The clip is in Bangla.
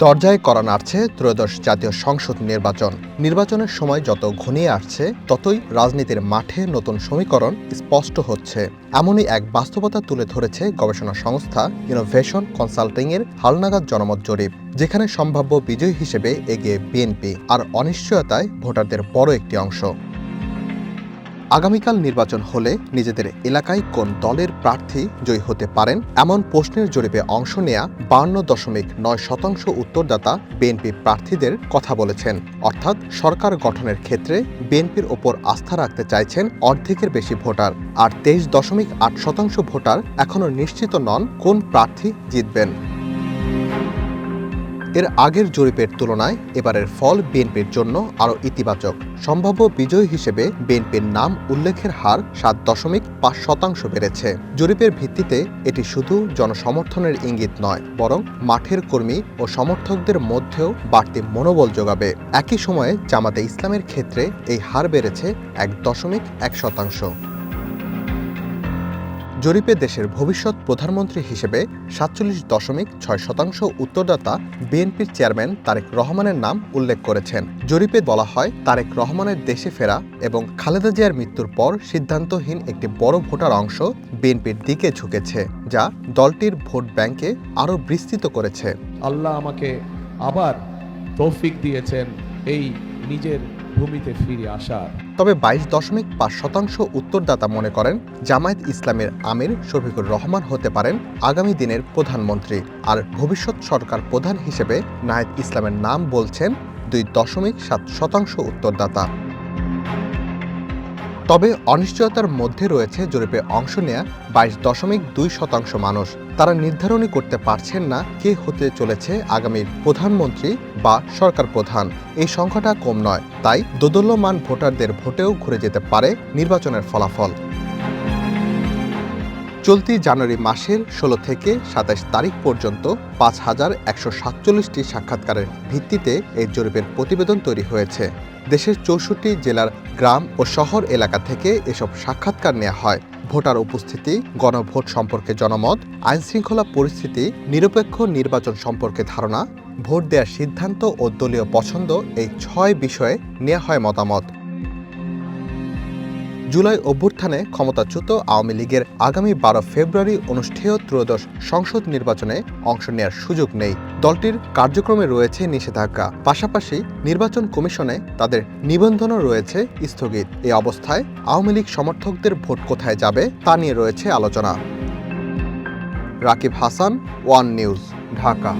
দরজায় কড়া নাড়ছে ত্রয়োদশ জাতীয় সংসদ নির্বাচন। নির্বাচনের সময় যত ঘনিয়ে আসছে ততই রাজনীতির মাঠে নতুন সমীকরণ স্পষ্ট হচ্ছে। এমনই এক বাস্তবতা তুলে ধরেছে গবেষণা সংস্থা ইনোভেশন কনসাল্টিংয়ের হালনাগাদ জনমত জরিপ, যেখানে সম্ভাব্য বিজয়ী হিসেবে এগিয়ে বিএনপি, আর অনিশ্চয়তায় ভোটারদের বড় একটি অংশ। আগামীকাল নির্বাচন হলে নিজেদের এলাকায় কোন দলের প্রার্থী জয়ী হতে পারেন এমন প্রশ্নের জরিপে অংশ নেয়া 52.9% উত্তরদাতা বিএনপি প্রার্থীদের কথা বলেছেন। অর্থাৎ সরকার গঠনের ক্ষেত্রে বিএনপির ওপর আস্থা রাখতে চাইছেন অর্ধেকের বেশি ভোটার, আর 23.8% ভোটার এখনও নিশ্চিত নন কোন প্রার্থী জিতবেন। এর আগের জরিপের তুলনায় এবারের ফল বিএনপির জন্য আরও ইতিবাচক। সম্ভাব্য বিজয়ী হিসেবে বিএনপির নাম উল্লেখের হার 7.5% বেড়েছে। জরিপের ভিত্তিতে এটি শুধু জনসমর্থনের ইঙ্গিত নয়, বরং মাঠের কর্মী ও সমর্থকদের মধ্যেও বাড়তি মনোবল যোগাবে। একই সময়ে জামাতে ইসলামের ক্ষেত্রে এই হার বেড়েছে 1.1%। জরিপে দেশের ভবিষ্যৎ প্রধানমন্ত্রী হিসেবে 47.6% উত্তরদাতা বিএনপির চেয়ারম্যান তারেক রহমানের নাম উল্লেখ করেছেন। জরিপে বলা হয়, তারেক রহমানের দেশে ফেরা এবং খালেদা জিয়ার মৃত্যুর পর সিদ্ধান্তহীন একটি বড় ভোটার অংশ বিএনপির দিকে ঝুঁকেছে, যা দলটির ভোট ব্যাংকে আরও বিস্তৃত করেছে। আল্লাহ আমাকে আবার তৌফিক দিয়েছেন এই নিজের ভূমিতে ফিরে আসার। তবে 22.5% উত্তরদাতা মনে করেন জামায়াত ইসলামের আমির শফিকুর রহমান হতে পারেন আগামী দিনের প্রধানমন্ত্রী, আর ভবিষ্যৎ সরকার প্রধান হিসেবে নাহিদ ইসলামের নাম বলছেন 2.7% উত্তরদাতা। তবে অনিশ্চয়তার মধ্যে রয়েছে জরিপে অংশ নেয়া 22.2% মানুষ। তারা নির্ধারণই করতে পারছেন না কে হতে চলেছে আগামীর প্রধানমন্ত্রী বা সরকার প্রধান। এই সংখ্যাটা কম নয়, তাই দোদুল্যমান ভোটারদের ভোটেও ঘুরে যেতে পারে নির্বাচনের ফলাফল। চলতি জানুয়ারি মাসের 16 থেকে 27 তারিখ পর্যন্ত 5147টি সাক্ষাৎকারের ভিত্তিতে এই জরিপের প্রতিবেদন তৈরি হয়েছে। দেশের 64 জেলার গ্রাম ও শহর এলাকা থেকে এসব সাক্ষাৎকার নেওয়া হয়। ভোটার উপস্থিতি, গণভোট সম্পর্কে জনমত, আইনশৃঙ্খলা পরিস্থিতি, নিরপেক্ষ নির্বাচন সম্পর্কে ধারণা, ভোট দেওয়ার সিদ্ধান্ত ও দলীয় পছন্দ, এই 6 বিষয়ে নেওয়া হয় মতামত। জুলাই অভ্যুত্থানে ক্ষমতাচ্যুত আওয়ামী লীগের আগামী 12 ফেব্রুয়ারি অনুষ্ঠেয় ত্রয়োদশ সংসদ নির্বাচনে অংশ নেওয়ার সুযোগ নেই। দলটির কার্যক্রমে রয়েছে নিষেধাজ্ঞা, পাশাপাশি নির্বাচন কমিশনে তাদের নিবন্ধনও রয়েছে স্থগিত। এই অবস্থায় আওয়ামী লীগ সমর্থকদের ভোট কোথায় যাবে তা নিয়ে রয়েছে আলোচনা। Rakib Hasan, one news, Dhaka.